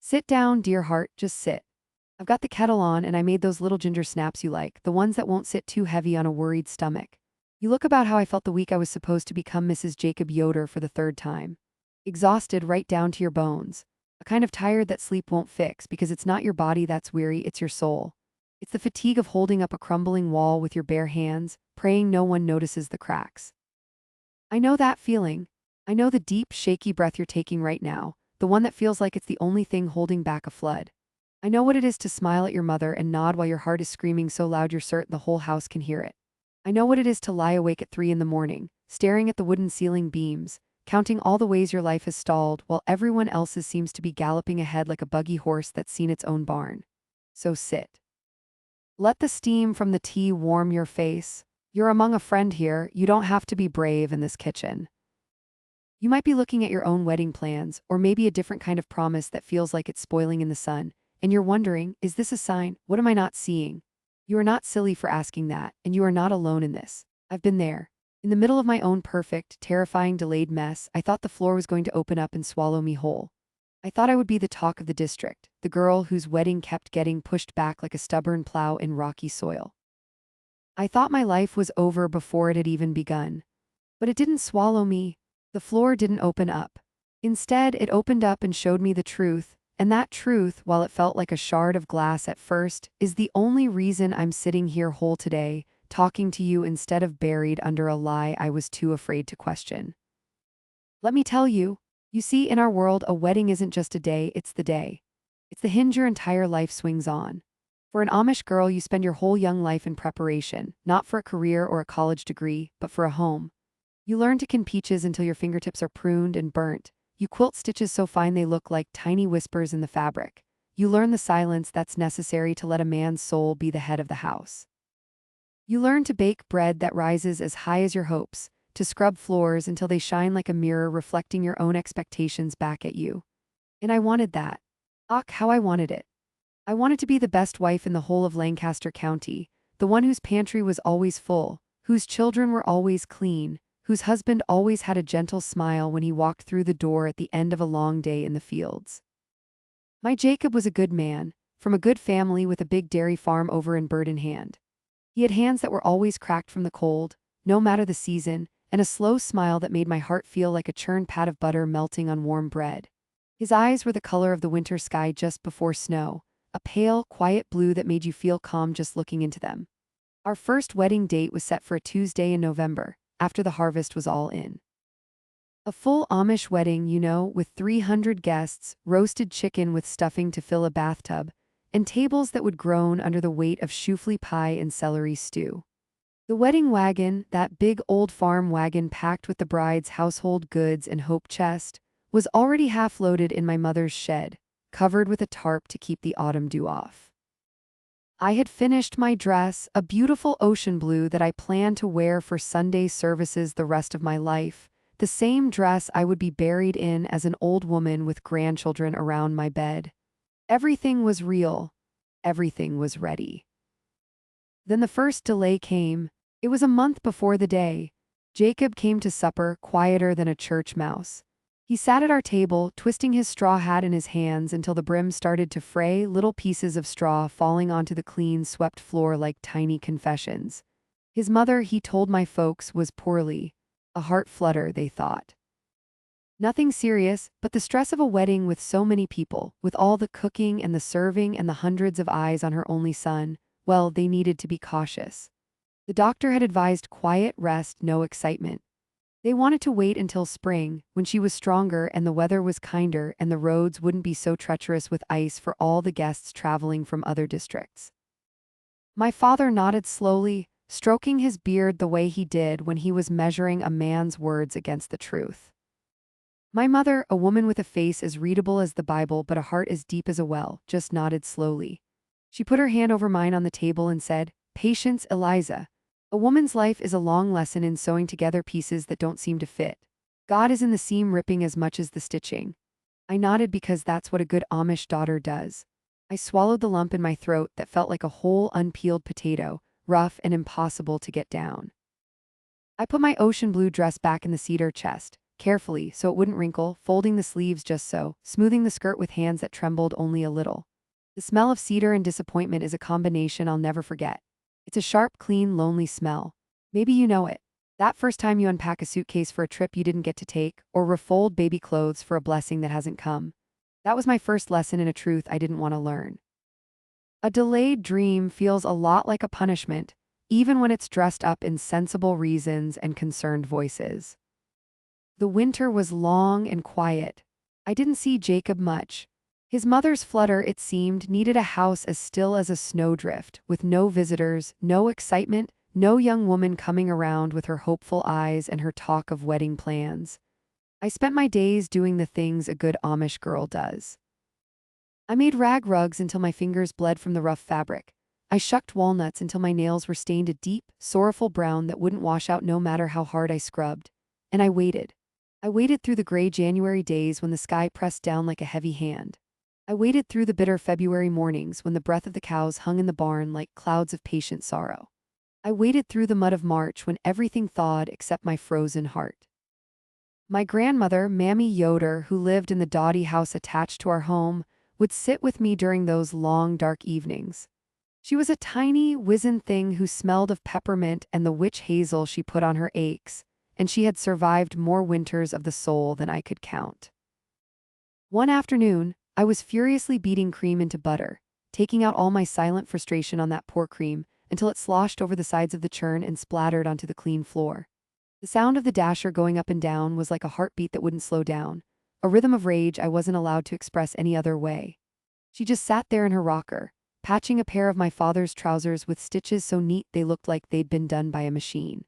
Sit down, dear heart, just sit. I've got the kettle on and I made those little ginger snaps you like, the ones that won't sit too heavy on a worried stomach. You look about how I felt the week I was supposed to become Mrs. Jacob Yoder for the third time. Exhausted right down to your bones. A kind of tired that sleep won't fix because it's not your body that's weary, it's your soul. It's the fatigue of holding up a crumbling wall with your bare hands, praying no one notices the cracks. I know that feeling. I know the deep, shaky breath you're taking right now, the one that feels like it's the only thing holding back a flood. I know what it is to smile at your mother and nod while your heart is screaming so loud you're certain the whole house can hear it. I know what it is to lie awake at 3 in the morning, staring at the wooden ceiling beams, counting all the ways your life has stalled while everyone else's seems to be galloping ahead like a buggy horse that's seen its own barn. So sit. Let the steam from the tea warm your face. You're among a friend here, you don't have to be brave in this kitchen. You might be looking at your own wedding plans, or maybe a different kind of promise that feels like it's spoiling in the sun, and you're wondering, is this a sign? What am I not seeing? You are not silly for asking that, and you are not alone in this. I've been there. In the middle of my own perfect, terrifying, delayed mess, I thought the floor was going to open up and swallow me whole. I thought I would be the talk of the district, the girl whose wedding kept getting pushed back like a stubborn plow in rocky soil. I thought my life was over before it had even begun. But it didn't swallow me. The floor didn't open up. Instead, it opened up and showed me the truth, and that truth, while it felt like a shard of glass at first, is the only reason I'm sitting here whole today, talking to you instead of buried under a lie I was too afraid to question. Let me tell you, you see, in our world, a wedding isn't just a day, it's the day. It's the hinge your entire life swings on. For an Amish girl, you spend your whole young life in preparation, not for a career or a college degree, but for a home. You learn to can peaches until your fingertips are pruned and burnt. You quilt stitches so fine they look like tiny whispers in the fabric. You learn the silence that's necessary to let a man's soul be the head of the house. You learn to bake bread that rises as high as your hopes, to scrub floors until they shine like a mirror reflecting your own expectations back at you. And I wanted that. Ach, how I wanted it. I wanted to be the best wife in the whole of Lancaster County, the one whose pantry was always full, whose children were always clean, whose husband always had a gentle smile when he walked through the door at the end of a long day in the fields. My Jacob was a good man, from a good family with a big dairy farm over in Bird in hand. He had hands that were always cracked from the cold, no matter the season, and a slow smile that made my heart feel like a churned pat of butter melting on warm bread. His eyes were the color of the winter sky just before snow, a pale, quiet blue that made you feel calm just looking into them. Our first wedding date was set for a Tuesday in November, after the harvest was all in. A full Amish wedding, you know, with 300 guests, roasted chicken with stuffing to fill a bathtub, and tables that would groan under the weight of choufle pie and celery stew. The wedding wagon, that big old farm wagon packed with the bride's household goods and hope chest, was already half loaded in my mother's shed, covered with a tarp to keep the autumn dew off. I had finished my dress, a beautiful ocean blue that I planned to wear for Sunday services the rest of my life, the same dress I would be buried in as an old woman with grandchildren around my bed. Everything was real. Everything was ready. Then the first delay came. It was a month before the day. Jacob came to supper, quieter than a church mouse. He sat at our table, twisting his straw hat in his hands until the brim started to fray, little pieces of straw falling onto the clean, swept floor like tiny confessions. His mother, he told my folks, was poorly. A heart flutter, they thought. Nothing serious, but the stress of a wedding with so many people, with all the cooking and the serving and the hundreds of eyes on her only son, well, they needed to be cautious. The doctor had advised quiet rest, no excitement. They wanted to wait until spring, when she was stronger and the weather was kinder and the roads wouldn't be so treacherous with ice for all the guests traveling from other districts. My father nodded slowly, stroking his beard the way he did when he was measuring a man's words against the truth. My mother, a woman with a face as readable as the Bible but a heart as deep as a well, just nodded slowly. She put her hand over mine on the table and said, "Patience, Eliza. A woman's life is a long lesson in sewing together pieces that don't seem to fit. God is in the seam ripping as much as the stitching." I nodded because that's what a good Amish daughter does. I swallowed the lump in my throat that felt like a whole unpeeled potato, rough and impossible to get down. I put my ocean blue dress back in the cedar chest, carefully so it wouldn't wrinkle, folding the sleeves just so, smoothing the skirt with hands that trembled only a little. The smell of cedar and disappointment is a combination I'll never forget. It's a sharp, clean, lonely smell. Maybe you know it. That first time you unpack a suitcase for a trip you didn't get to take, or refold baby clothes for a blessing that hasn't come. That was my first lesson in a truth I didn't want to learn. A delayed dream feels a lot like a punishment, even when it's dressed up in sensible reasons and concerned voices. The winter was long and quiet. I didn't see Jacob much. His mother's flutter, it seemed, needed a house as still as a snowdrift, with no visitors, no excitement, no young woman coming around with her hopeful eyes and her talk of wedding plans. I spent my days doing the things a good Amish girl does. I made rag rugs until my fingers bled from the rough fabric. I shucked walnuts until my nails were stained a deep, sorrowful brown that wouldn't wash out no matter how hard I scrubbed. And I waited. I waited through the gray January days when the sky pressed down like a heavy hand. I waited through the bitter February mornings when the breath of the cows hung in the barn like clouds of patient sorrow. I waited through the mud of March when everything thawed except my frozen heart. My grandmother, Mammy Yoder, who lived in the dotty house attached to our home, would sit with me during those long, dark evenings. She was a tiny, wizened thing who smelled of peppermint and the witch hazel she put on her aches, and she had survived more winters of the soul than I could count. One afternoon, I was furiously beating cream into butter, taking out all my silent frustration on that poor cream until it sloshed over the sides of the churn and splattered onto the clean floor. The sound of the dasher going up and down was like a heartbeat that wouldn't slow down, a rhythm of rage I wasn't allowed to express any other way. She just sat there in her rocker, patching a pair of my father's trousers with stitches so neat they looked like they'd been done by a machine.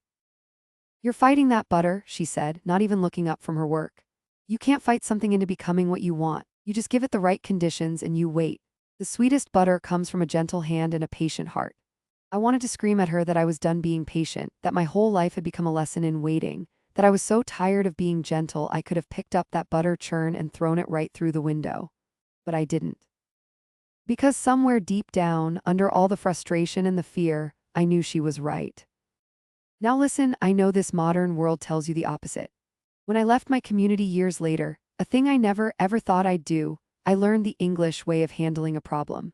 "You're fighting that butter," she said, not even looking up from her work. "You can't fight something into becoming what you want. You just give it the right conditions and you wait. The sweetest butter comes from a gentle hand and a patient heart." I wanted to scream at her that I was done being patient, that my whole life had become a lesson in waiting, that I was so tired of being gentle I could have picked up that butter churn and thrown it right through the window. But I didn't. Because somewhere deep down, under all the frustration and the fear, I knew she was right. Now listen, I know this modern world tells you the opposite. When I left my community years later, a thing I never ever thought I'd do, I learned the English way of handling a problem.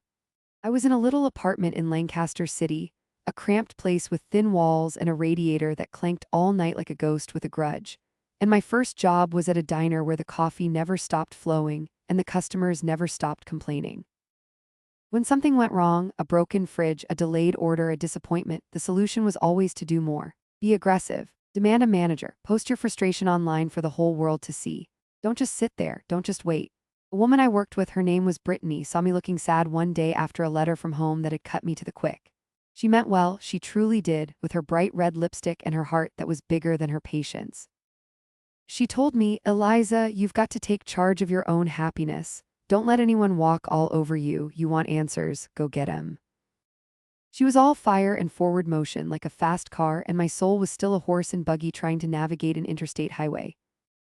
I was in a little apartment in Lancaster City, a cramped place with thin walls and a radiator that clanked all night like a ghost with a grudge. And my first job was at a diner where the coffee never stopped flowing and the customers never stopped complaining. When something went wrong, a broken fridge, a delayed order, a disappointment, the solution was always to do more. Be aggressive. Demand a manager. Post your frustration online for the whole world to see. Don't just sit there. Don't just wait. A woman I worked with, her name was Brittany, saw me looking sad one day after a letter from home that had cut me to the quick. She meant well, she truly did, with her bright red lipstick and her heart that was bigger than her patience. She told me, "Eliza, you've got to take charge of your own happiness. Don't let anyone walk all over you. You want answers, go get 'em." She was all fire and forward motion like a fast car, and my soul was still a horse and buggy trying to navigate an interstate highway.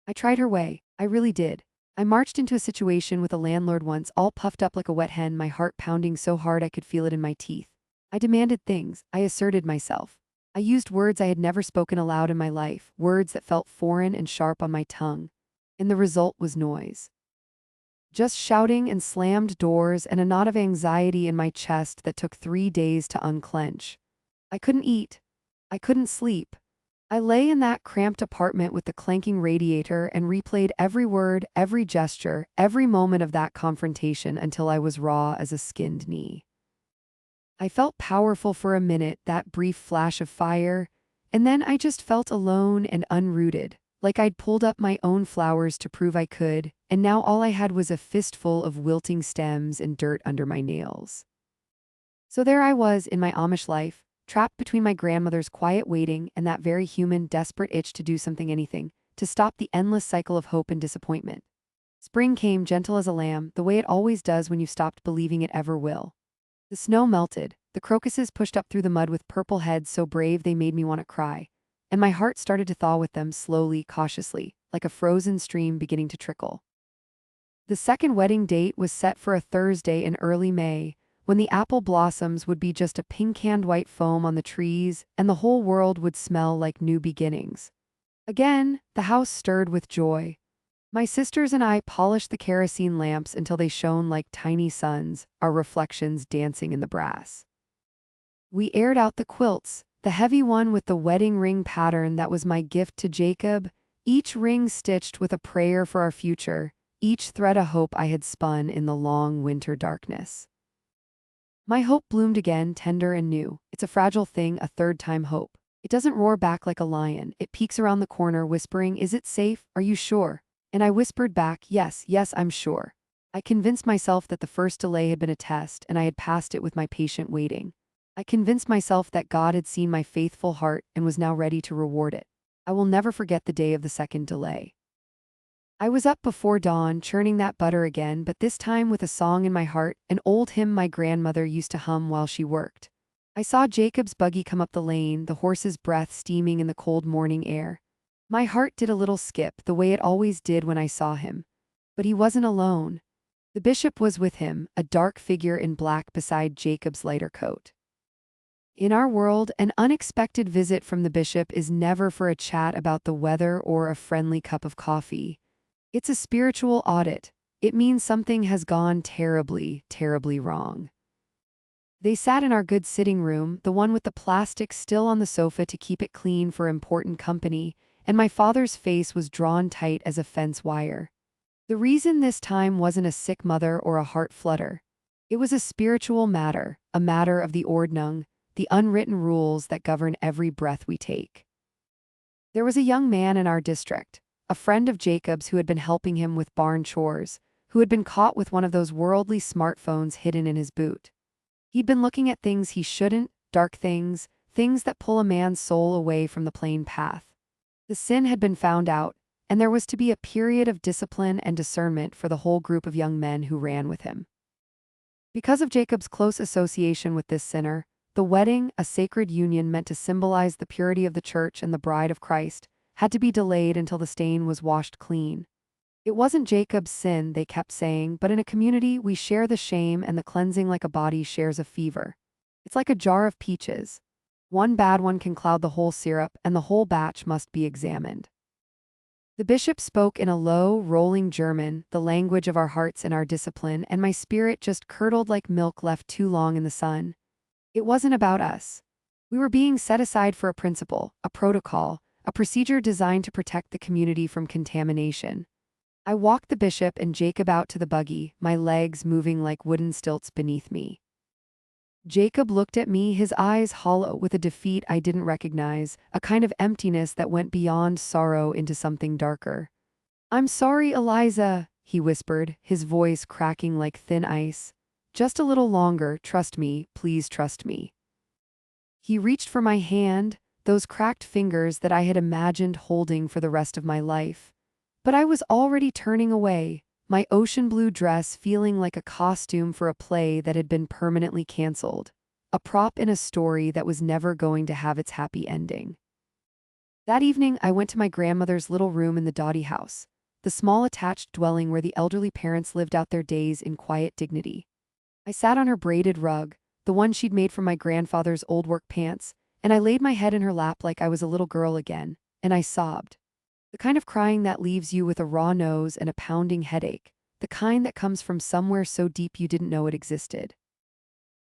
I tried her way. I really did. I marched into a situation with a landlord once, all puffed up like a wet hen, my heart pounding so hard I could feel it in my teeth. I demanded things. I asserted myself. I used words I had never spoken aloud in my life, words that felt foreign and sharp on my tongue. And the result was noise. Just shouting and slammed doors and a knot of anxiety in my chest that took 3 days to unclench. I couldn't eat. I couldn't sleep. I lay in that cramped apartment with the clanking radiator and replayed every word, every gesture, every moment of that confrontation until I was raw as a skinned knee. I felt powerful for a minute, that brief flash of fire, and then I just felt alone and unrooted, like I'd pulled up my own flowers to prove I could, and now all I had was a fistful of wilting stems and dirt under my nails. So there I was in my Amish life, trapped between my grandmother's quiet waiting and that very human, desperate itch to do something, anything, to stop the endless cycle of hope and disappointment. Spring came gentle as a lamb, the way it always does when you've stopped believing it ever will. The snow melted, the crocuses pushed up through the mud with purple heads so brave they made me want to cry, and my heart started to thaw with them slowly, cautiously, like a frozen stream beginning to trickle. The second wedding date was set for a Thursday in early May, when the apple blossoms would be just a pink-canned white foam on the trees and the whole world would smell like new beginnings. Again, the house stirred with joy. My sisters and I polished the kerosene lamps until they shone like tiny suns, our reflections dancing in the brass. We aired out the quilts, the heavy one with the wedding ring pattern that was my gift to Jacob, each ring stitched with a prayer for our future, each thread a hope I had spun in the long winter darkness. My hope bloomed again, tender and new. It's a fragile thing, a third-time hope. It doesn't roar back like a lion. It peeks around the corner, whispering, "Is it safe? Are you sure?" And I whispered back, "Yes, yes, I'm sure." I convinced myself that the first delay had been a test, and I had passed it with my patient waiting. I convinced myself that God had seen my faithful heart and was now ready to reward it. I will never forget the day of the second delay. I was up before dawn, churning that butter again, but this time with a song in my heart, an old hymn my grandmother used to hum while she worked. I saw Jacob's buggy come up the lane, the horse's breath steaming in the cold morning air. My heart did a little skip, the way it always did when I saw him. But he wasn't alone. The bishop was with him, a dark figure in black beside Jacob's lighter coat. In our world, an unexpected visit from the bishop is never for a chat about the weather or a friendly cup of coffee. It's a spiritual audit. It means something has gone terribly, terribly wrong. They sat in our good sitting room, the one with the plastic still on the sofa to keep it clean for important company, and my father's face was drawn tight as a fence wire. The reason this time wasn't a sick mother or a heart flutter. It was a spiritual matter, a matter of the Ordnung, the unwritten rules that govern every breath we take. There was a young man in our district, a friend of Jacob's who had been helping him with barn chores, who had been caught with one of those worldly smartphones hidden in his boot. He'd been looking at things he shouldn't, dark things, things that pull a man's soul away from the plain path. The sin had been found out, and there was to be a period of discipline and discernment for the whole group of young men who ran with him. Because of Jacob's close association with this sinner, the wedding, a sacred union meant to symbolize the purity of the church and the bride of Christ, had to be delayed until the stain was washed clean. It wasn't Jacob's sin, they kept saying, but in a community we share the shame and the cleansing like a body shares a fever. It's like a jar of peaches. One bad one can cloud the whole syrup, and the whole batch must be examined. The bishop spoke in a low, rolling German, the language of our hearts and our discipline, and my spirit just curdled like milk left too long in the sun. It wasn't about us. We were being set aside for a principle, a protocol, a procedure designed to protect the community from contamination. I walked the bishop and Jacob out to the buggy, my legs moving like wooden stilts beneath me. Jacob looked at me, his eyes hollow with a defeat I didn't recognize, a kind of emptiness that went beyond sorrow into something darker. "I'm sorry, Eliza," he whispered, his voice cracking like thin ice. "Just a little longer, trust me, please trust me." He reached for my hand, those cracked fingers that I had imagined holding for the rest of my life. But I was already turning away, my ocean blue dress feeling like a costume for a play that had been permanently canceled, a prop in a story that was never going to have its happy ending. That evening, I went to my grandmother's little room in the Dotty house, the small attached dwelling where the elderly parents lived out their days in quiet dignity. I sat on her braided rug, the one she'd made from my grandfather's old work pants, and I laid my head in her lap like I was a little girl again, and I sobbed. The kind of crying that leaves you with a raw nose and a pounding headache, the kind that comes from somewhere so deep you didn't know it existed.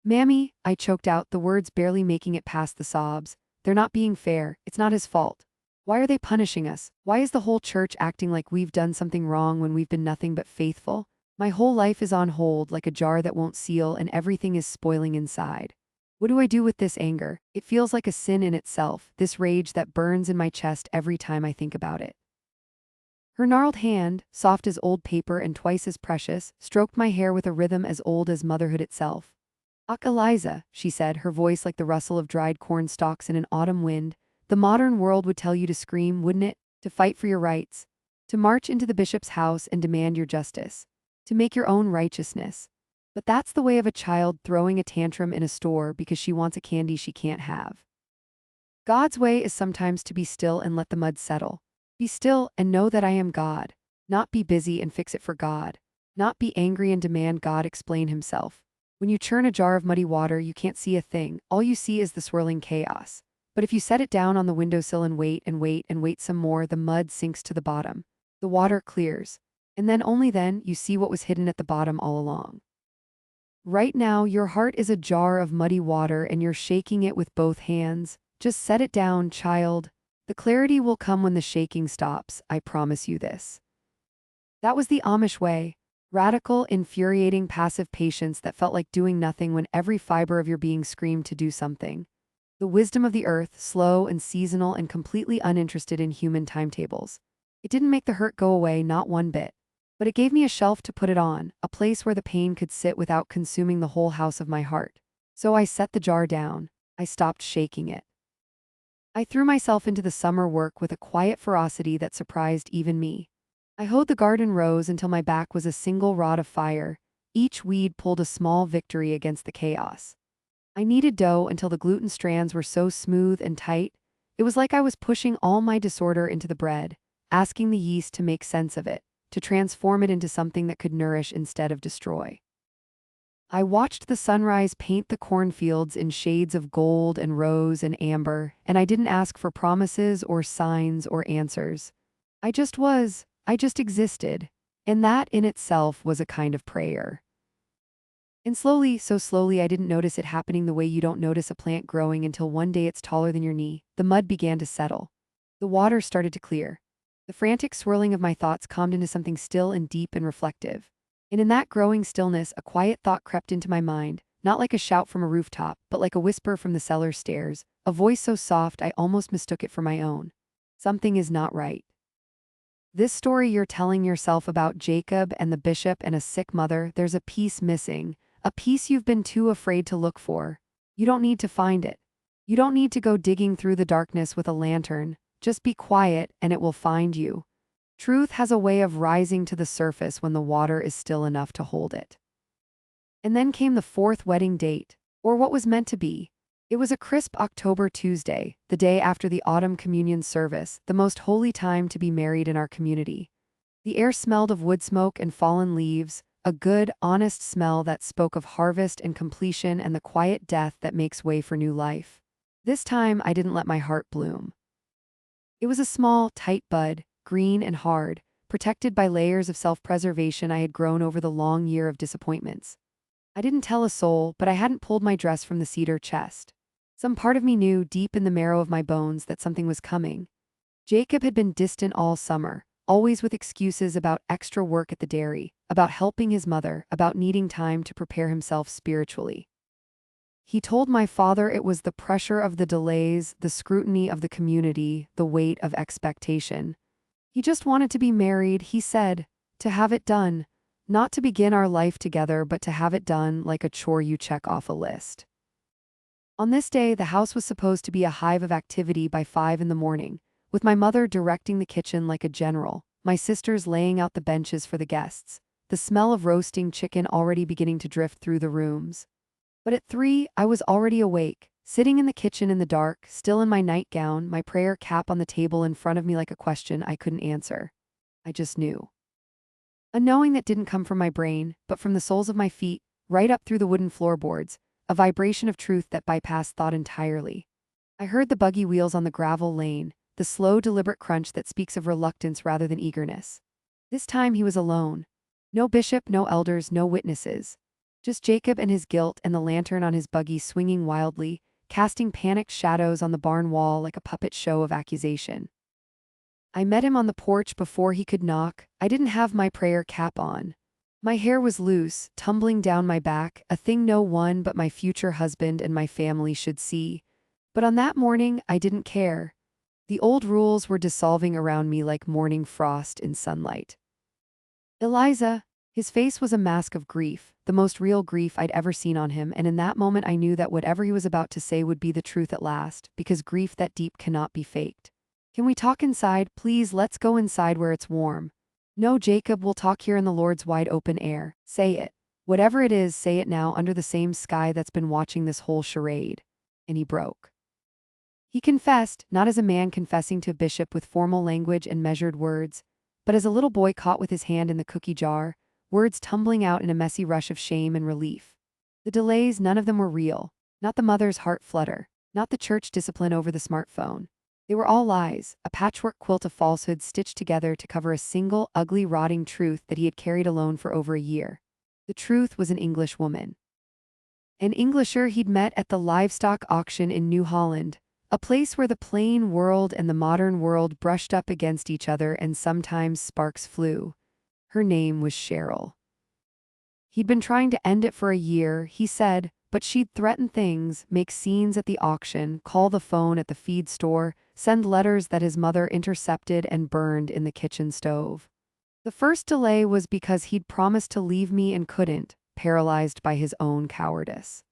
"Mammy," I choked out, the words barely making it past the sobs, "they're not being fair, it's not his fault. Why are they punishing us? Why is the whole church acting like we've done something wrong when we've been nothing but faithful? My whole life is on hold like a jar that won't seal and everything is spoiling inside. What do I do with this anger? It feels like a sin in itself, this rage that burns in my chest every time I think about it." Her gnarled hand, soft as old paper and twice as precious, stroked my hair with a rhythm as old as motherhood itself. "Ach, Eliza," she said, her voice like the rustle of dried corn stalks in an autumn wind, "the modern world would tell you to scream, wouldn't it? To fight for your rights. To march into the bishop's house and demand your justice. To make your own righteousness. But that's the way of a child throwing a tantrum in a store because she wants a candy she can't have. God's way is sometimes to be still and let the mud settle. Be still and know that I am God. Not be busy and fix it for God. Not be angry and demand God explain himself. When you churn a jar of muddy water, you can't see a thing. All you see is the swirling chaos. But if you set it down on the windowsill and wait and wait and wait some more, the mud sinks to the bottom. The water clears. And then only then you see what was hidden at the bottom all along. Right now, your heart is a jar of muddy water and you're shaking it with both hands. Just set it down, child. The clarity will come when the shaking stops, I promise you this. That was the Amish way. Radical, infuriating, passive patience that felt like doing nothing when every fiber of your being screamed to do something. The wisdom of the earth, slow and seasonal and completely uninterested in human timetables. It didn't make the hurt go away, not one bit. But it gave me a shelf to put it on, a place where the pain could sit without consuming the whole house of my heart. So I set the jar down. I stopped shaking it. I threw myself into the summer work with a quiet ferocity that surprised even me. I hoed the garden rows until my back was a single rod of fire. Each weed pulled a small victory against the chaos. I kneaded dough until the gluten strands were so smooth and tight. It was like I was pushing all my disorder into the bread, asking the yeast to make sense of it, to transform it into something that could nourish instead of destroy. I watched the sunrise paint the cornfields in shades of gold and rose and amber, and I didn't ask for promises or signs or answers. I just was. I just existed. And that in itself was a kind of prayer. And slowly, so slowly, I didn't notice it happening the way you don't notice a plant growing until one day it's taller than your knee. The mud began to settle. The water started to clear. The frantic swirling of my thoughts calmed into something still and deep and reflective. And in that growing stillness, a quiet thought crept into my mind, not like a shout from a rooftop, but like a whisper from the cellar stairs, a voice so soft I almost mistook it for my own. Something is not right. This story you're telling yourself about Jacob and the bishop and a sick mother, there's a piece missing, a piece you've been too afraid to look for. You don't need to find it. You don't need to go digging through the darkness with a lantern. Just be quiet and it will find you. Truth has a way of rising to the surface when the water is still enough to hold it. And then came the fourth wedding date, or what was meant to be. It was a crisp October Tuesday, the day after the autumn communion service, the most holy time to be married in our community. The air smelled of wood smoke and fallen leaves, a good, honest smell that spoke of harvest and completion and the quiet death that makes way for new life. This time I didn't let my heart bloom. It was a small, tight bud, green and hard, protected by layers of self-preservation I had grown over the long year of disappointments. I didn't tell a soul, but I hadn't pulled my dress from the cedar chest. Some part of me knew deep in the marrow of my bones that something was coming. Jacob had been distant all summer, always with excuses about extra work at the dairy, about helping his mother, about needing time to prepare himself spiritually. He told my father it was the pressure of the delays, the scrutiny of the community, the weight of expectation. He just wanted to be married, he said, to have it done, not to begin our life together, but to have it done like a chore you check off a list. On this day, the house was supposed to be a hive of activity by 5 in the morning, with my mother directing the kitchen like a general, my sisters laying out the benches for the guests, the smell of roasting chicken already beginning to drift through the rooms. But at 3, I was already awake, sitting in the kitchen in the dark, still in my nightgown, my prayer cap on the table in front of me like a question I couldn't answer. I just knew. A knowing that didn't come from my brain, but from the soles of my feet, right up through the wooden floorboards, a vibration of truth that bypassed thought entirely. I heard the buggy wheels on the gravel lane, the slow, deliberate crunch that speaks of reluctance rather than eagerness. This time he was alone. No bishop, no elders, no witnesses. Just Jacob and his guilt and the lantern on his buggy swinging wildly, casting panicked shadows on the barn wall like a puppet show of accusation. I met him on the porch before he could knock. I didn't have my prayer cap on. My hair was loose, tumbling down my back, a thing no one but my future husband and my family should see. But on that morning, I didn't care. The old rules were dissolving around me like morning frost in sunlight. Eliza. His face was a mask of grief, the most real grief I'd ever seen on him, and in that moment I knew that whatever he was about to say would be the truth at last, because grief that deep cannot be faked. Can we talk inside? Please, let's go inside where it's warm. No, Jacob, we'll talk here in the Lord's wide open air. Say it. Whatever it is, say it now under the same sky that's been watching this whole charade. And he broke. He confessed, not as a man confessing to a bishop with formal language and measured words, but as a little boy caught with his hand in the cookie jar, words tumbling out in a messy rush of shame and relief. The delays, none of them were real, not the mother's heart flutter, not the church discipline over the smartphone. They were all lies, a patchwork quilt of falsehoods stitched together to cover a single, ugly, rotting truth that he had carried alone for over a year. The truth was an English woman. An Englisher he'd met at the livestock auction in New Holland, a place where the plain world and the modern world brushed up against each other and sometimes sparks flew. Her name was Cheryl. He'd been trying to end it for a year, he said, but she'd threaten things, make scenes at the auction, call the phone at the feed store, send letters that his mother intercepted and burned in the kitchen stove. The first delay was because he'd promised to leave me and couldn't, paralyzed by his own cowardice.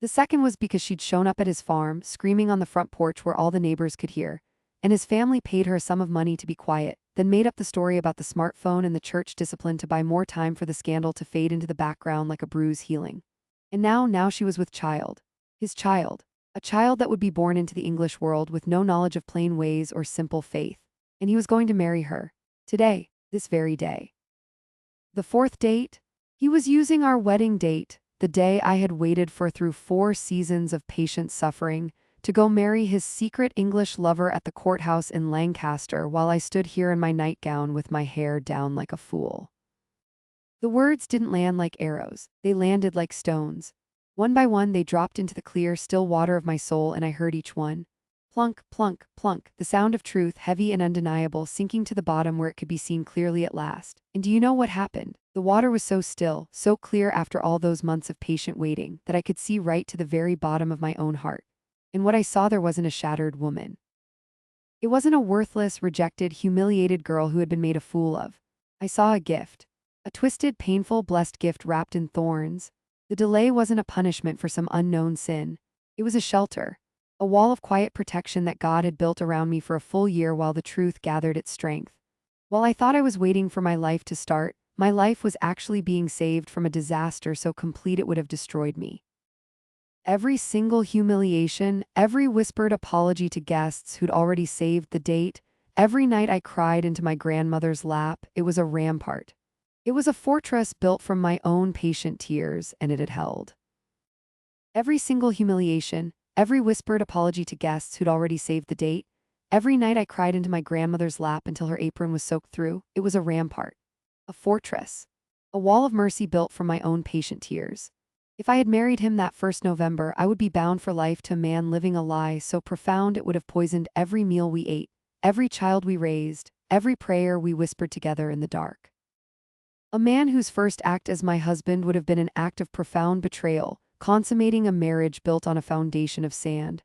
The second was because she'd shown up at his farm, screaming on the front porch where all the neighbors could hear, and his family paid her a sum of money to be quiet, then made up the story about the smartphone and the church discipline to buy more time for the scandal to fade into the background like a bruise healing. And now she was with child. His child. A child that would be born into the English world with no knowledge of plain ways or simple faith. And he was going to marry her. Today. This very day. The fourth date? He was using our wedding date, the day I had waited for through 4 seasons of patient suffering, to go marry his secret English lover at the courthouse in Lancaster while I stood here in my nightgown with my hair down like a fool. The words didn't land like arrows, they landed like stones. One by one they dropped into the clear, still water of my soul, and I heard each one. Plunk, plunk, plunk, the sound of truth, heavy and undeniable, sinking to the bottom where it could be seen clearly at last. And do you know what happened? The water was so still, so clear after all those months of patient waiting, that I could see right to the very bottom of my own heart. And what I saw there wasn't a shattered woman. It wasn't a worthless, rejected, humiliated girl who had been made a fool of. I saw a gift. A twisted, painful, blessed gift wrapped in thorns. The delay wasn't a punishment for some unknown sin. It was a shelter. A wall of quiet protection that God had built around me for a full year while the truth gathered its strength. While I thought I was waiting for my life to start, my life was actually being saved from a disaster so complete it would have destroyed me. Every single humiliation, every whispered apology to guests who'd already saved the date, every night I cried into my grandmother's lap, it was a rampart. It was a fortress built from my own patient tears, and it had held. Every single humiliation, every whispered apology to guests who'd already saved the date, every night I cried into my grandmother's lap until her apron was soaked through, it was a rampart. A fortress. A wall of mercy built from my own patient tears. If I had married him that first November, I would be bound for life to a man living a lie so profound it would have poisoned every meal we ate, every child we raised, every prayer we whispered together in the dark. A man whose first act as my husband would have been an act of profound betrayal, consummating a marriage built on a foundation of sand.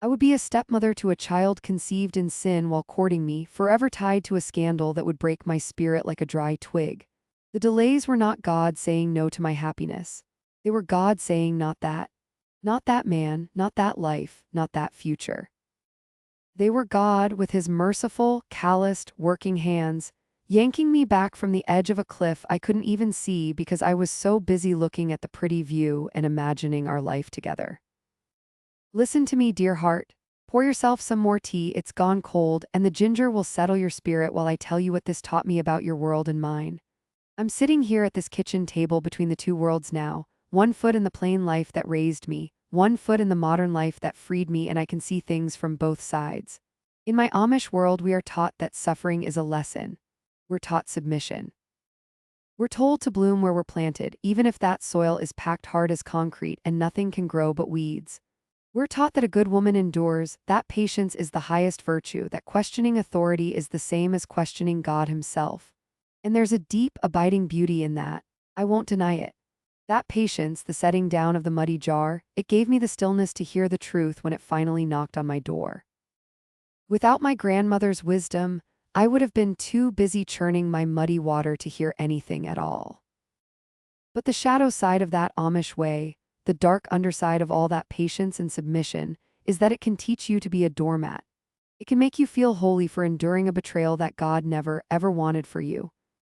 I would be a stepmother to a child conceived in sin while courting me, forever tied to a scandal that would break my spirit like a dry twig. The delays were not God saying no to my happiness. They were God saying not that. Not that man, not that life, not that future. They were God, with his merciful, calloused, working hands, yanking me back from the edge of a cliff I couldn't even see because I was so busy looking at the pretty view and imagining our life together. Listen to me, dear heart. Pour yourself some more tea, it's gone cold, and the ginger will settle your spirit while I tell you what this taught me about your world and mine. I'm sitting here at this kitchen table between the two worlds now, one foot in the plain life that raised me, one foot in the modern life that freed me, and I can see things from both sides. In my Amish world, we are taught that suffering is a lesson. We're taught submission. We're told to bloom where we're planted, even if that soil is packed hard as concrete and nothing can grow but weeds. We're taught that a good woman endures, that patience is the highest virtue, that questioning authority is the same as questioning God himself. And there's a deep, abiding beauty in that. I won't deny it. That patience, the setting down of the muddy jar, it gave me the stillness to hear the truth when it finally knocked on my door. Without my grandmother's wisdom, I would have been too busy churning my muddy water to hear anything at all. But the shadow side of that Amish way, the dark underside of all that patience and submission, is that it can teach you to be a doormat. It can make you feel holy for enduring a betrayal that God never, ever wanted for you.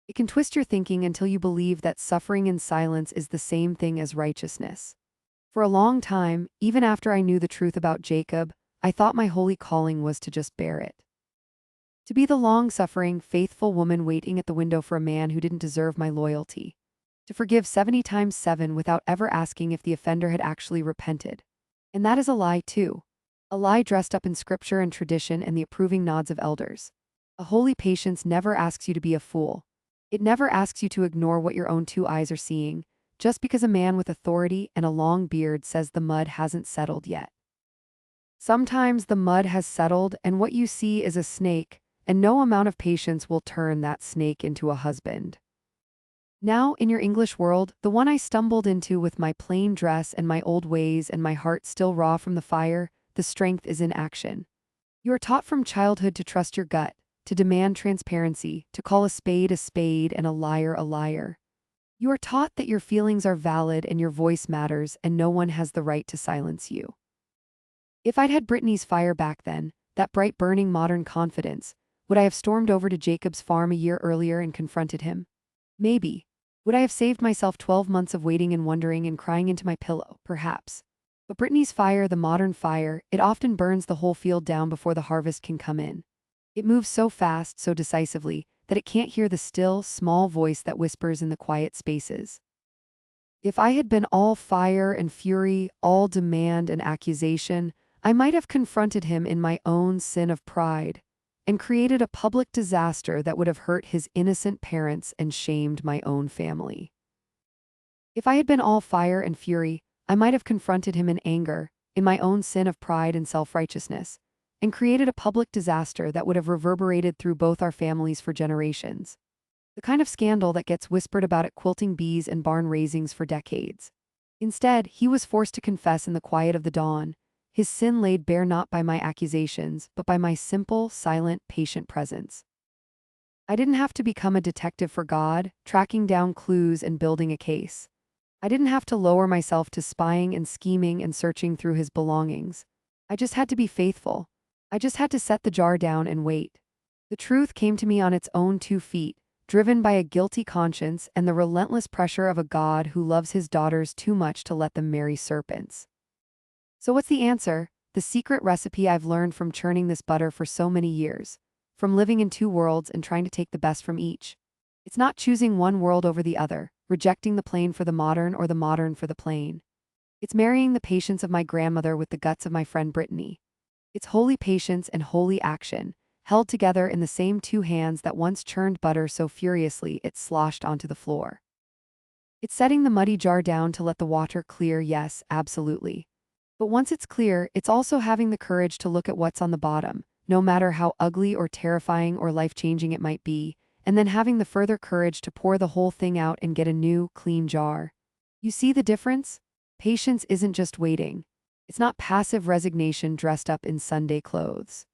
It can twist your thinking until you believe that suffering in silence is the same thing as righteousness. For a long time, even after I knew the truth about Jacob, I thought my holy calling was to just bear it. To be the long-suffering, faithful woman waiting at the window for a man who didn't deserve my loyalty. To forgive 70 times 7 without ever asking if the offender had actually repented. And that is a lie, too. A lie dressed up in scripture and tradition and the approving nods of elders. A holy patience never asks you to be a fool. It never asks you to ignore what your own two eyes are seeing, just because a man with authority and a long beard says the mud hasn't settled yet. Sometimes the mud has settled, and what you see is a snake, and no amount of patience will turn that snake into a husband. Now, in your English world, the one I stumbled into with my plain dress and my old ways and my heart still raw from the fire, the strength is in action. You are taught from childhood to trust your gut, to demand transparency, to call a spade and a liar a liar. You are taught that your feelings are valid and your voice matters and no one has the right to silence you. If I'd had Brittany's fire back then, that bright burning modern confidence, would I have stormed over to Jacob's farm a year earlier and confronted him? Maybe. Would I have saved myself 12 months of waiting and wondering and crying into my pillow? Perhaps. But Brittany's fire, the modern fire, it often burns the whole field down before the harvest can come in. It moves so fast, so decisively, that it can't hear the still, small voice that whispers in the quiet spaces. If I had been all fire and fury, all demand and accusation, I might have confronted him in my own sin of pride and created a public disaster that would have hurt his innocent parents and shamed my own family. If I had been all fire and fury, I might have confronted him in anger, in my own sin of pride and self-righteousness, and created a public disaster that would have reverberated through both our families for generations. The kind of scandal that gets whispered about at quilting bees and barn raisings for decades. Instead, he was forced to confess in the quiet of the dawn, his sin laid bare not by my accusations, but by my simple, silent, patient presence. I didn't have to become a detective for God, tracking down clues and building a case. I didn't have to lower myself to spying and scheming and searching through his belongings. I just had to be faithful. I just had to set the jar down and wait. The truth came to me on its own 2 feet, driven by a guilty conscience and the relentless pressure of a God who loves his daughters too much to let them marry serpents. So what's the answer? The secret recipe I've learned from churning this butter for so many years, from living in 2 worlds and trying to take the best from each. It's not choosing one world over the other, rejecting the plain for the modern or the modern for the plain. It's marrying the patience of my grandmother with the guts of my friend Brittany. It's holy patience and holy action, held together in the same 2 hands that once churned butter so furiously it sloshed onto the floor. It's setting the muddy jar down to let the water clear, yes, absolutely. But once it's clear, it's also having the courage to look at what's on the bottom, no matter how ugly or terrifying or life-changing it might be, and then having the further courage to pour the whole thing out and get a new, clean jar. You see the difference? Patience isn't just waiting. It's not passive resignation dressed up in Sunday clothes.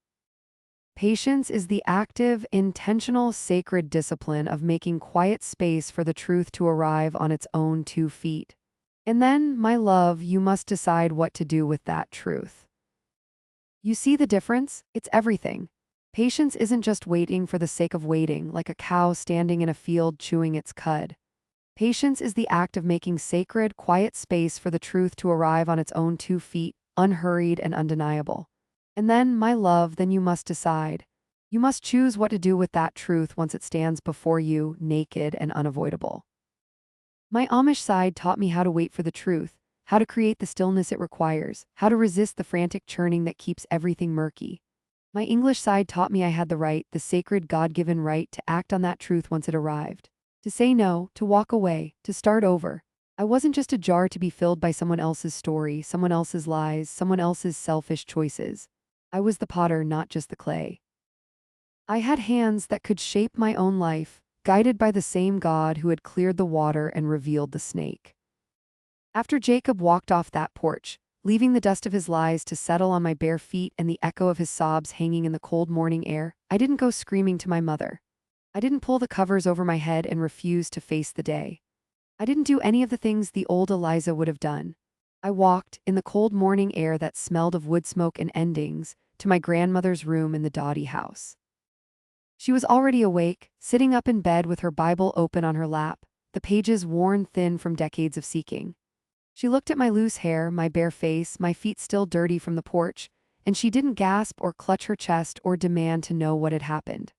Patience is the active, intentional, sacred discipline of making quiet space for the truth to arrive on its own 2 feet. And then, my love, you must decide what to do with that truth. You see the difference? It's everything. Patience isn't just waiting for the sake of waiting, like a cow standing in a field chewing its cud. Patience is the act of making sacred, quiet space for the truth to arrive on its own 2 feet, unhurried and undeniable. And then, my love, then you must decide. You must choose what to do with that truth once it stands before you, naked and unavoidable. My Amish side taught me how to wait for the truth, how to create the stillness it requires, how to resist the frantic churning that keeps everything murky. My English side taught me I had the right, the sacred God-given right, to act on that truth once it arrived. To say no, to walk away, to start over. I wasn't just a jar to be filled by someone else's story, someone else's lies, someone else's selfish choices. I was the potter, not just the clay. I had hands that could shape my own life, guided by the same God who had cleared the water and revealed the snake. After Jacob walked off that porch, leaving the dust of his lies to settle on my bare feet and the echo of his sobs hanging in the cold morning air, I didn't go screaming to my mother. I didn't pull the covers over my head and refuse to face the day. I didn't do any of the things the old Eliza would have done. I walked, in the cold morning air that smelled of wood smoke and endings, to my grandmother's room in the Dotty house. She was already awake, sitting up in bed with her Bible open on her lap, the pages worn thin from decades of seeking. She looked at my loose hair, my bare face, my feet still dirty from the porch, and she didn't gasp or clutch her chest or demand to know what had happened.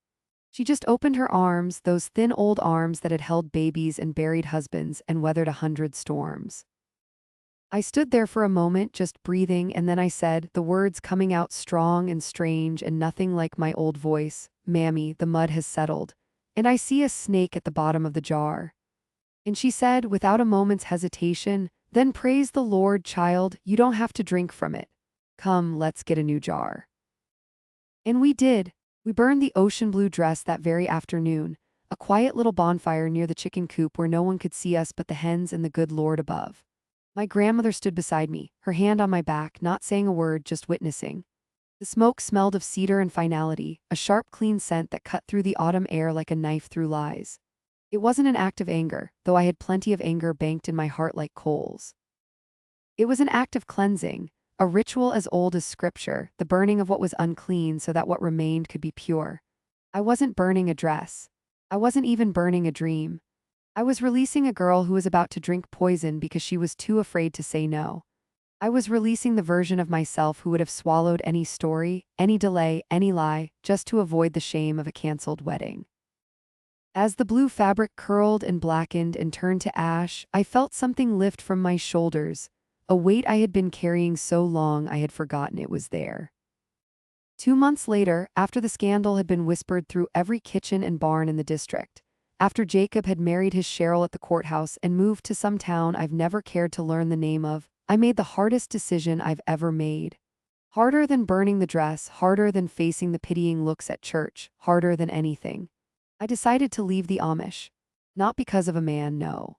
She just opened her arms, those thin old arms that had held babies and buried husbands and weathered 100 storms. I stood there for a moment, just breathing, and then I said, the words coming out strong and strange and nothing like my old voice, "Mammy, the mud has settled, and I see a snake at the bottom of the jar." And she said, without a moment's hesitation, "Then praise the Lord, child, you don't have to drink from it. Come, let's get a new jar." And we did. We burned the ocean blue dress that very afternoon, a quiet little bonfire near the chicken coop where no one could see us but the hens and the good Lord above. My grandmother stood beside me, her hand on my back, not saying a word, just witnessing. The smoke smelled of cedar and finality, a sharp, clean scent that cut through the autumn air like a knife through lies. It wasn't an act of anger, though I had plenty of anger banked in my heart like coals. It was an act of cleansing, a ritual as old as scripture, the burning of what was unclean so that what remained could be pure. I wasn't burning a dress. I wasn't even burning a dream. I was releasing a girl who was about to drink poison because she was too afraid to say no. I was releasing the version of myself who would have swallowed any story, any delay, any lie, just to avoid the shame of a canceled wedding. As the blue fabric curled and blackened and turned to ash, I felt something lift from my shoulders, a weight I had been carrying so long I had forgotten it was there. 2 months later, after the scandal had been whispered through every kitchen and barn in the district, after Jacob had married his Cheryl at the courthouse and moved to some town I've never cared to learn the name of, I made the hardest decision I've ever made. Harder than burning the dress, harder than facing the pitying looks at church, harder than anything. I decided to leave the Amish. Not because of a man, no.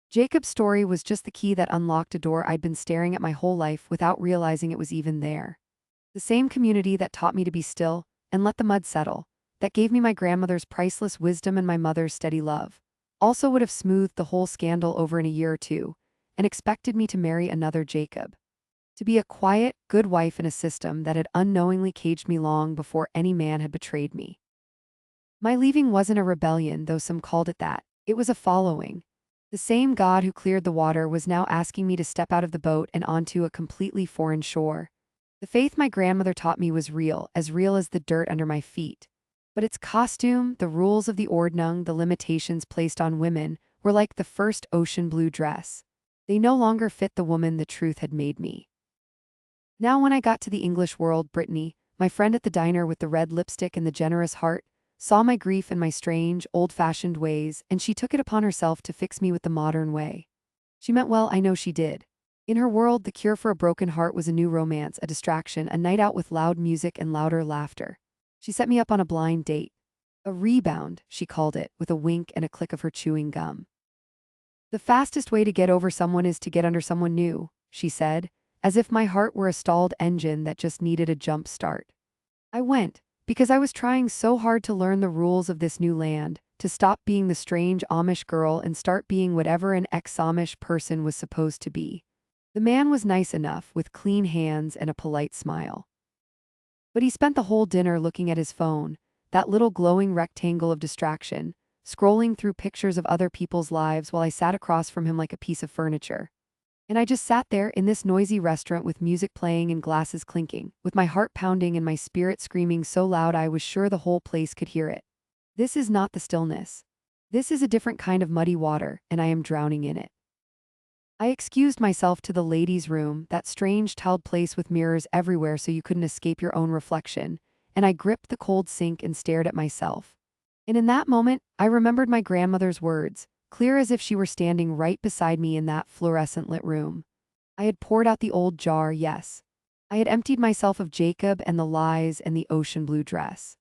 Jacob's story was just the key that unlocked a door I'd been staring at my whole life without realizing it was even there. The same community that taught me to be still and let the mud settle, that gave me my grandmother's priceless wisdom and my mother's steady love, also would have smoothed the whole scandal over in a year or two and expected me to marry another Jacob. To be a quiet, good wife in a system that had unknowingly caged me long before any man had betrayed me. My leaving wasn't a rebellion, though some called it that. It was a following. The same God who cleared the water was now asking me to step out of the boat and onto a completely foreign shore. The faith my grandmother taught me was real as the dirt under my feet. But its costume, the rules of the ordnung, the limitations placed on women, were like the first ocean blue dress. They no longer fit the woman the truth had made me. Now when I got to the English world, Brittany, my friend at the diner with the red lipstick and the generous heart, saw my grief and my strange, old-fashioned ways, and she took it upon herself to fix me with the modern way. She meant well, I know she did. In her world, the cure for a broken heart was a new romance, a distraction, a night out with loud music and louder laughter. She set me up on a blind date. A rebound, she called it, with a wink and a click of her chewing gum. The fastest way to get over someone is to get under someone new, she said, as if my heart were a stalled engine that just needed a jump start. I went, because I was trying so hard to learn the rules of this new land, to stop being the strange Amish girl and start being whatever an ex-Amish person was supposed to be. The man was nice enough, with clean hands and a polite smile. But he spent the whole dinner looking at his phone, that little glowing rectangle of distraction, scrolling through pictures of other people's lives while I sat across from him like a piece of furniture. And I just sat there in this noisy restaurant with music playing and glasses clinking, with my heart pounding and my spirit screaming so loud I was sure the whole place could hear it. This is not the stillness. This is a different kind of muddy water, and I am drowning in it. I excused myself to the ladies' room, that strange tiled place with mirrors everywhere so you couldn't escape your own reflection, and I gripped the cold sink and stared at myself. And in that moment, I remembered my grandmother's words, clear as if she were standing right beside me in that fluorescent lit room. I had poured out the old jar, yes. I had emptied myself of Jacob and the lies and the ocean blue dress.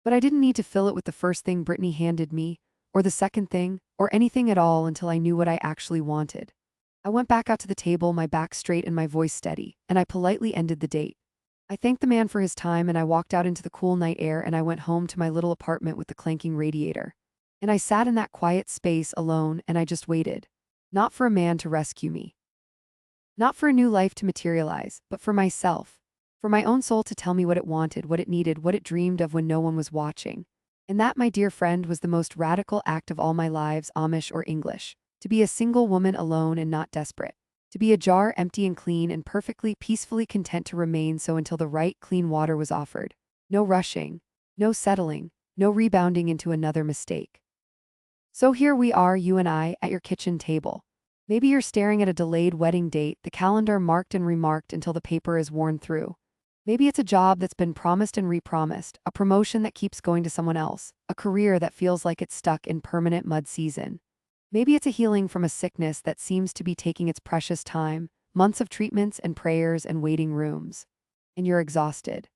But I didn't need to fill it with the first thing Brittany handed me, or the second thing, or anything at all until I knew what I actually wanted. I went back out to the table, my back straight and my voice steady, and I politely ended the date. I thanked the man for his time and I walked out into the cool night air and I went home to my little apartment with the clanking radiator. And I sat in that quiet space alone and I just waited. Not for a man to rescue me. Not for a new life to materialize, but for myself. For my own soul to tell me what it wanted, what it needed, what it dreamed of when no one was watching. And that, my dear friend, was the most radical act of all my lives, Amish or English. To be a single woman alone and not desperate. To be a jar empty and clean and perfectly, peacefully content to remain so until the right, clean water was offered. No rushing. No settling. No rebounding into another mistake. So here we are, you and I, at your kitchen table. Maybe you're staring at a delayed wedding date, the calendar marked and remarked until the paper is worn through. Maybe it's a job that's been promised and repromised, a promotion that keeps going to someone else, a career that feels like it's stuck in permanent mud season. Maybe it's a healing from a sickness that seems to be taking its precious time, months of treatments and prayers and waiting rooms. And you're exhausted.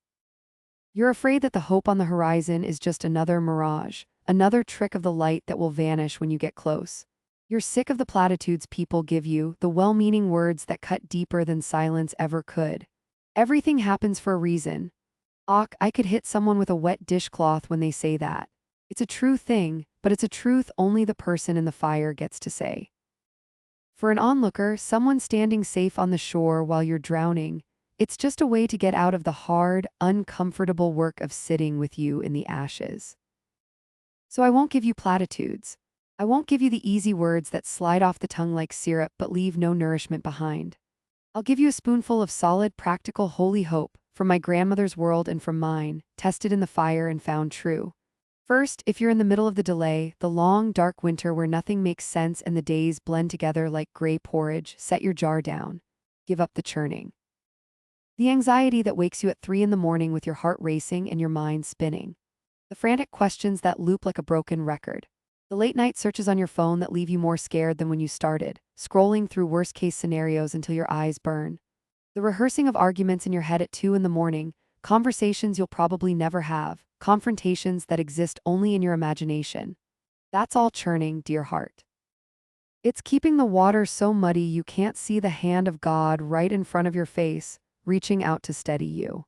You're afraid that the hope on the horizon is just another mirage, another trick of the light that will vanish when you get close. You're sick of the platitudes people give you, the well-meaning words that cut deeper than silence ever could. Everything happens for a reason. Och, I could hit someone with a wet dishcloth when they say that. It's a true thing, but it's a truth only the person in the fire gets to say. For an onlooker, someone standing safe on the shore while you're drowning, it's just a way to get out of the hard, uncomfortable work of sitting with you in the ashes. So I won't give you platitudes. I won't give you the easy words that slide off the tongue like syrup but leave no nourishment behind. I'll give you a spoonful of solid, practical, holy hope, from my grandmother's world and from mine, tested in the fire and found true. First, if you're in the middle of the delay, the long, dark winter where nothing makes sense and the days blend together like gray porridge, set your jar down. Give up the churning. The anxiety that wakes you at 3 in the morning with your heart racing and your mind spinning. The frantic questions that loop like a broken record. The late-night searches on your phone that leave you more scared than when you started, scrolling through worst-case scenarios until your eyes burn. The rehearsing of arguments in your head at 2 in the morning, conversations you'll probably never have, confrontations that exist only in your imagination. That's all churning, dear heart. It's keeping the water so muddy you can't see the hand of God right in front of your face, reaching out to steady you.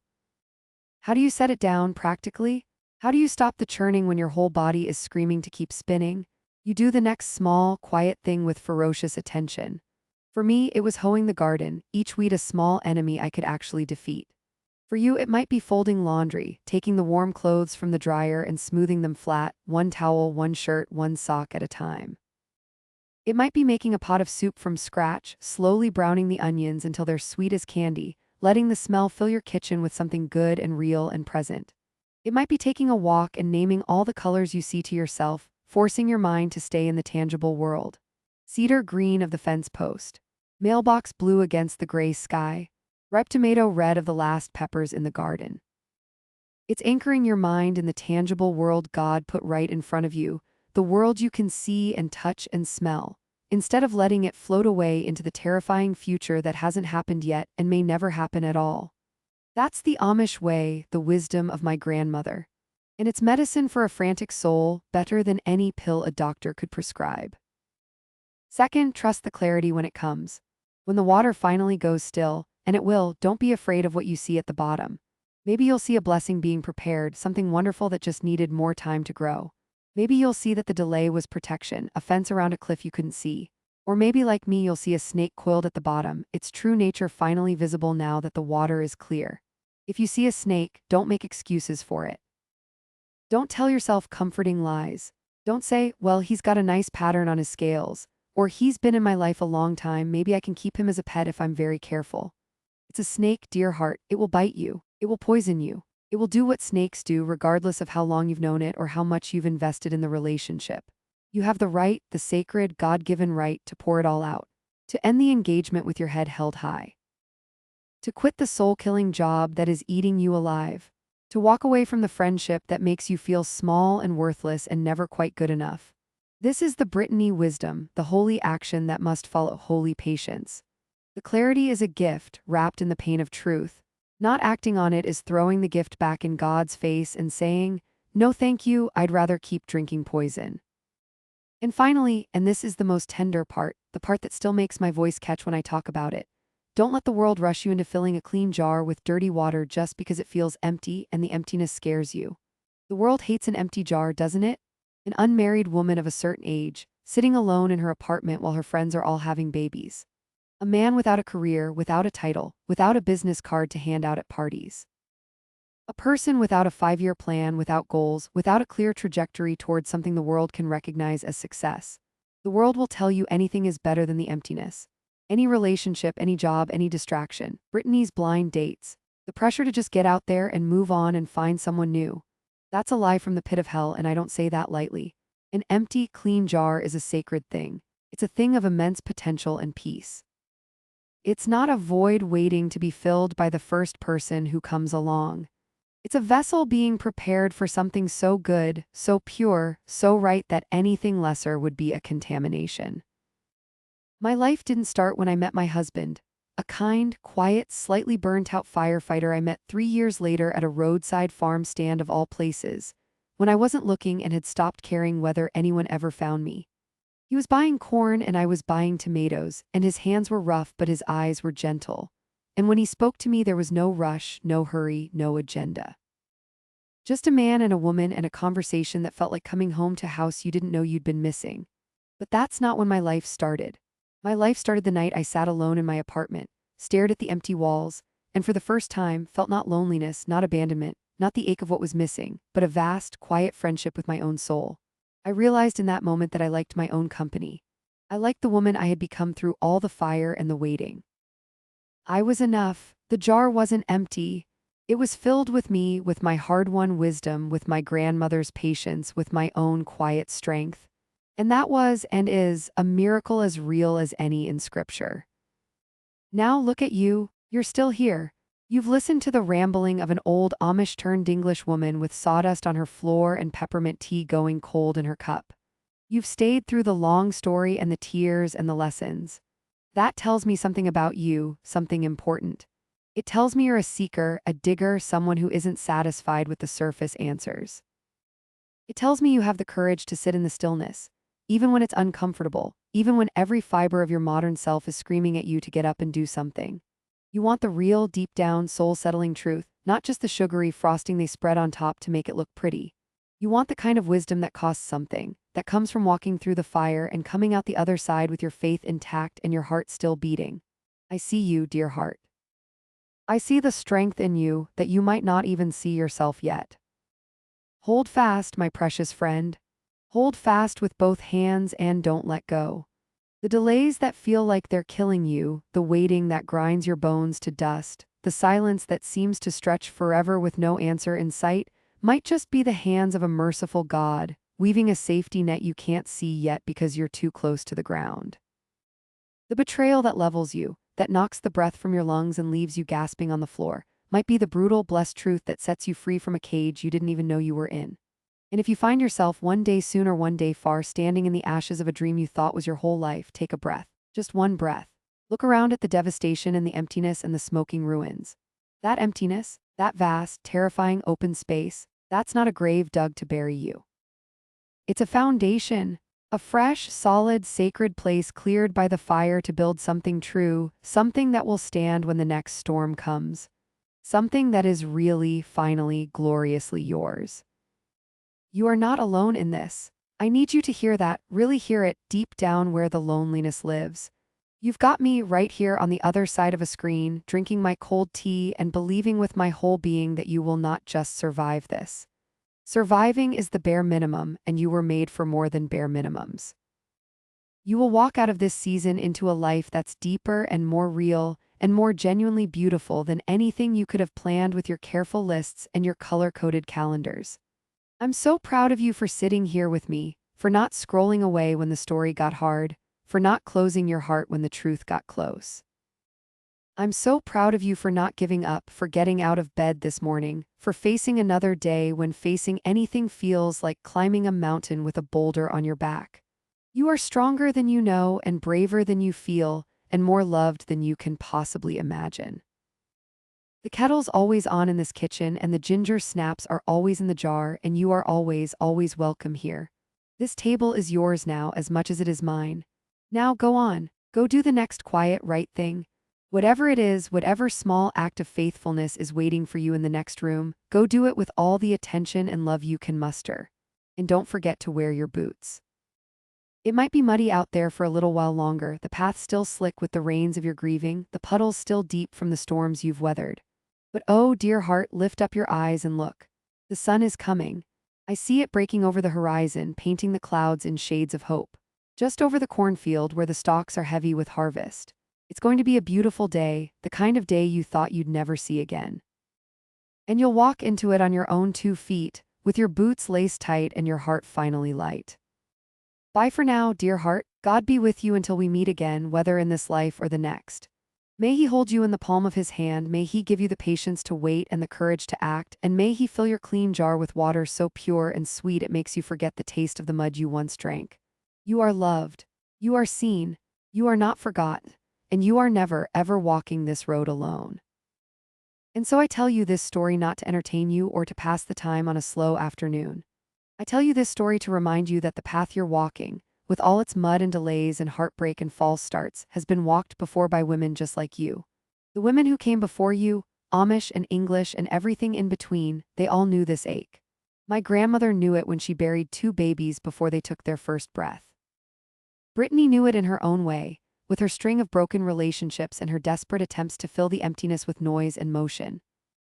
How do you set it down practically? How do you stop the churning when your whole body is screaming to keep spinning? You do the next small, quiet thing with ferocious attention. For me, it was hoeing the garden, each weed a small enemy I could actually defeat. For you, it might be folding laundry, taking the warm clothes from the dryer and smoothing them flat, one towel, one shirt, one sock at a time. It might be making a pot of soup from scratch, slowly browning the onions until they're sweet as candy, letting the smell fill your kitchen with something good and real and present. It might be taking a walk and naming all the colors you see to yourself, forcing your mind to stay in the tangible world. Cedar green of the fence post. Mailbox blue against the gray sky. Ripe tomato red of the last peppers in the garden. It's anchoring your mind in the tangible world God put right in front of you, the world you can see and touch and smell, instead of letting it float away into the terrifying future that hasn't happened yet and may never happen at all. That's the Amish way, the wisdom of my grandmother. And it's medicine for a frantic soul, better than any pill a doctor could prescribe. Second, trust the clarity when it comes. When the water finally goes still, and it will, don't be afraid of what you see at the bottom. Maybe you'll see a blessing being prepared, something wonderful that just needed more time to grow. Maybe you'll see that the delay was protection, a fence around a cliff you couldn't see. Or maybe like me, you'll see a snake coiled at the bottom, its true nature finally visible now that the water is clear. If you see a snake, don't make excuses for it. Don't tell yourself comforting lies. Don't say, well, he's got a nice pattern on his scales, or he's been in my life a long time, maybe I can keep him as a pet if I'm very careful. It's a snake, dear heart. It will bite you. It will poison you. It will do what snakes do regardless of how long you've known it or how much you've invested in the relationship. You have the right, the sacred, God-given right to pour it all out, to end the engagement with your head held high, to quit the soul-killing job that is eating you alive, to walk away from the friendship that makes you feel small and worthless and never quite good enough. This is the Brittany wisdom, the holy action that must follow holy patience. The clarity is a gift wrapped in the pain of truth. Not acting on it is throwing the gift back in God's face and saying, no thank you, I'd rather keep drinking poison. And finally, and this is the most tender part, the part that still makes my voice catch when I talk about it, don't let the world rush you into filling a clean jar with dirty water just because it feels empty and the emptiness scares you. The world hates an empty jar, doesn't it? An unmarried woman of a certain age, sitting alone in her apartment while her friends are all having babies. A man without a career, without a title, without a business card to hand out at parties. A person without a 5-year plan, without goals, without a clear trajectory towards something the world can recognize as success. The world will tell you anything is better than the emptiness. Any relationship, any job, any distraction. Brittany's blind dates. The pressure to just get out there and move on and find someone new. That's a lie from the pit of hell, and I don't say that lightly. An empty, clean jar is a sacred thing. It's a thing of immense potential and peace. It's not a void waiting to be filled by the first person who comes along. It's a vessel being prepared for something so good, so pure, so right that anything lesser would be a contamination. My life didn't start when I met my husband, a kind, quiet, slightly burnt-out firefighter I met 3 years later at a roadside farm stand of all places, when I wasn't looking and had stopped caring whether anyone ever found me. He was buying corn and I was buying tomatoes, and his hands were rough but his eyes were gentle. And when he spoke to me there was no rush, no hurry, no agenda. Just a man and a woman and a conversation that felt like coming home to a house you didn't know you'd been missing. But that's not when my life started. My life started the night I sat alone in my apartment, stared at the empty walls, and for the first time felt not loneliness, not abandonment, not the ache of what was missing, but a vast, quiet friendship with my own soul. I realized in that moment that I liked my own company. I liked the woman I had become through all the fire and the waiting. I was enough. The jar wasn't empty. It was filled with me, with my hard-won wisdom, with my grandmother's patience, with my own quiet strength. And that was, and is, a miracle as real as any in Scripture. Now look at you, you're still here. You've listened to the rambling of an old Amish-turned-English woman with sawdust on her floor and peppermint tea going cold in her cup. You've stayed through the long story and the tears and the lessons. That tells me something about you, something important. It tells me you're a seeker, a digger, someone who isn't satisfied with the surface answers. It tells me you have the courage to sit in the stillness, even when it's uncomfortable, even when every fiber of your modern self is screaming at you to get up and do something. You want the real, deep-down, soul-settling truth, not just the sugary frosting they spread on top to make it look pretty. You want the kind of wisdom that costs something, that comes from walking through the fire and coming out the other side with your faith intact and your heart still beating. I see you, dear heart. I see the strength in you that you might not even see yourself yet. Hold fast, my precious friend. Hold fast with both hands and don't let go. The delays that feel like they're killing you, the waiting that grinds your bones to dust, the silence that seems to stretch forever with no answer in sight, might just be the hands of a merciful God, weaving a safety net you can't see yet because you're too close to the ground. The betrayal that levels you, that knocks the breath from your lungs and leaves you gasping on the floor, might be the brutal, blessed truth that sets you free from a cage you didn't even know you were in. And if you find yourself one day soon or one day far standing in the ashes of a dream you thought was your whole life, take a breath. Just one breath. Look around at the devastation and the emptiness and the smoking ruins. That emptiness, that vast, terrifying open space, that's not a grave dug to bury you. It's a foundation, a fresh, solid, sacred place cleared by the fire to build something true, something that will stand when the next storm comes. Something that is really, finally, gloriously yours. You are not alone in this. I need you to hear that, really hear it, deep down where the loneliness lives. You've got me right here on the other side of a screen, drinking my cold tea and believing with my whole being that you will not just survive this. Surviving is the bare minimum, and you were made for more than bare minimums. You will walk out of this season into a life that's deeper and more real and more genuinely beautiful than anything you could have planned with your careful lists and your color-coded calendars. I'm so proud of you for sitting here with me, for not scrolling away when the story got hard, for not closing your heart when the truth got close. I'm so proud of you for not giving up, for getting out of bed this morning, for facing another day when facing anything feels like climbing a mountain with a boulder on your back. You are stronger than you know and braver than you feel and more loved than you can possibly imagine. The kettle's always on in this kitchen and the ginger snaps are always in the jar and you are always, always welcome here. This table is yours now as much as it is mine. Now go on, go do the next quiet, right thing. Whatever it is, whatever small act of faithfulness is waiting for you in the next room, go do it with all the attention and love you can muster. And don't forget to wear your boots. It might be muddy out there for a little while longer, the path still slick with the rains of your grieving, the puddles still deep from the storms you've weathered. But oh, dear heart, lift up your eyes and look. The sun is coming. I see it breaking over the horizon, painting the clouds in shades of hope. Just over the cornfield where the stalks are heavy with harvest. It's going to be a beautiful day, the kind of day you thought you'd never see again. And you'll walk into it on your own 2 feet, with your boots laced tight and your heart finally light. Bye for now, dear heart. God be with you until we meet again, whether in this life or the next. May He hold you in the palm of His hand, may He give you the patience to wait and the courage to act, and may He fill your clean jar with water so pure and sweet it makes you forget the taste of the mud you once drank. You are loved. You are seen. You are not forgotten. And you are never, ever walking this road alone. And so I tell you this story not to entertain you or to pass the time on a slow afternoon. I tell you this story to remind you that the path you're walking, with all its mud and delays and heartbreak and false starts, has been walked before by women just like you. The women who came before you, Amish and English and everything in between, they all knew this ache. My grandmother knew it when she buried 2 babies before they took their first breath. Brittany knew it in her own way, with her string of broken relationships and her desperate attempts to fill the emptiness with noise and motion.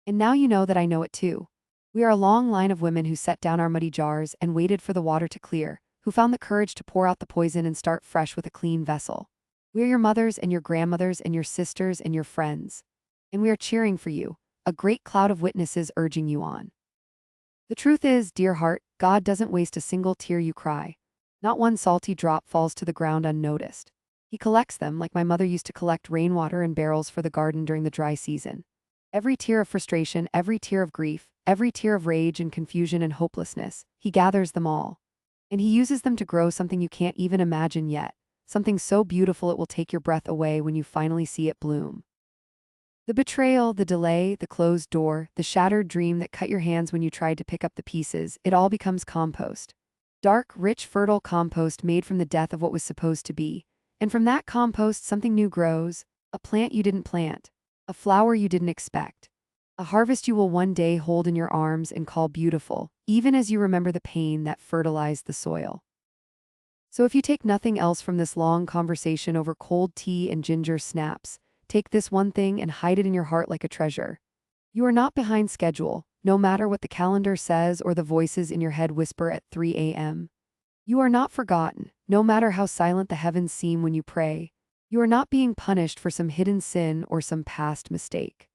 And now you know that I know it too. We are a long line of women who set down our muddy jars and waited for the water to clear, who found the courage to pour out the poison and start fresh with a clean vessel. We are your mothers and your grandmothers and your sisters and your friends. And we are cheering for you, a great cloud of witnesses urging you on. The truth is, dear heart, God doesn't waste a single tear you cry. Not one salty drop falls to the ground unnoticed. He collects them like my mother used to collect rainwater in barrels for the garden during the dry season. Every tear of frustration, every tear of grief, every tear of rage and confusion and hopelessness, He gathers them all. And He uses them to grow something you can't even imagine yet, something so beautiful it will take your breath away when you finally see it bloom. The betrayal, the delay, the closed door, the shattered dream that cut your hands when you tried to pick up the pieces, it all becomes compost. Dark, rich, fertile compost made from the death of what was supposed to be. And from that compost, something new grows, a plant you didn't plant, a flower you didn't expect, a harvest you will one day hold in your arms and call beautiful, even as you remember the pain that fertilized the soil. So if you take nothing else from this long conversation over cold tea and ginger snaps, take this one thing and hide it in your heart like a treasure. You are not behind schedule, no matter what the calendar says or the voices in your head whisper at 3 a.m. You are not forgotten, no matter how silent the heavens seem when you pray. You are not being punished for some hidden sin or some past mistake.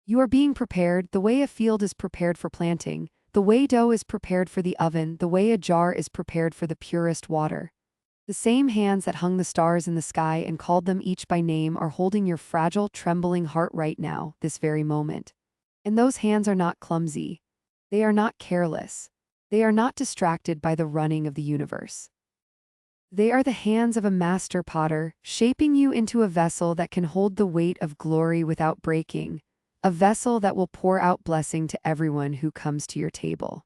You are being prepared the way a field is prepared for planting, the way dough is prepared for the oven, the way a jar is prepared for the purest water. The same hands that hung the stars in the sky and called them each by name are holding your fragile, trembling heart right now, this very moment. And those hands are not clumsy. They are not careless. They are not distracted by the running of the universe. They are the hands of a master potter, shaping you into a vessel that can hold the weight of glory without breaking, a vessel that will pour out blessing to everyone who comes to your table.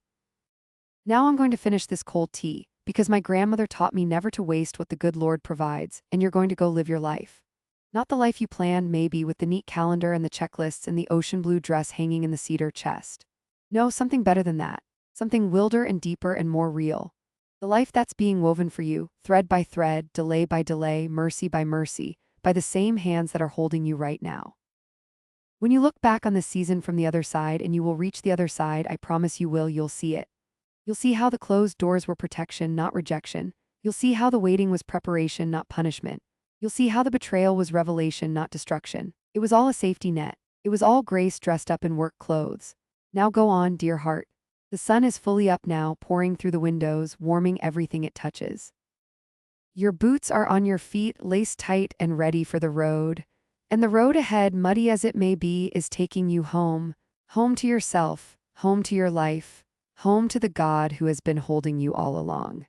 Now I'm going to finish this cold tea, because my grandmother taught me never to waste what the good Lord provides, and you're going to go live your life. Not the life you planned, maybe, with the neat calendar and the checklists and the ocean blue dress hanging in the cedar chest. No, something better than that. Something wilder and deeper and more real. The life that's being woven for you, thread by thread, delay by delay, mercy by mercy, by the same hands that are holding you right now. When you look back on this season from the other side, and you will reach the other side, I promise you will, you'll see it. You'll see how the closed doors were protection, not rejection. You'll see how the waiting was preparation, not punishment. You'll see how the betrayal was revelation, not destruction. It was all a safety net. It was all grace dressed up in work clothes. Now go on, dear heart. The sun is fully up now, pouring through the windows, warming everything it touches. Your boots are on your feet, laced tight and ready for the road. And the road ahead, muddy as it may be, is taking you home. Home to yourself, home to your life, home to the God who has been holding you all along.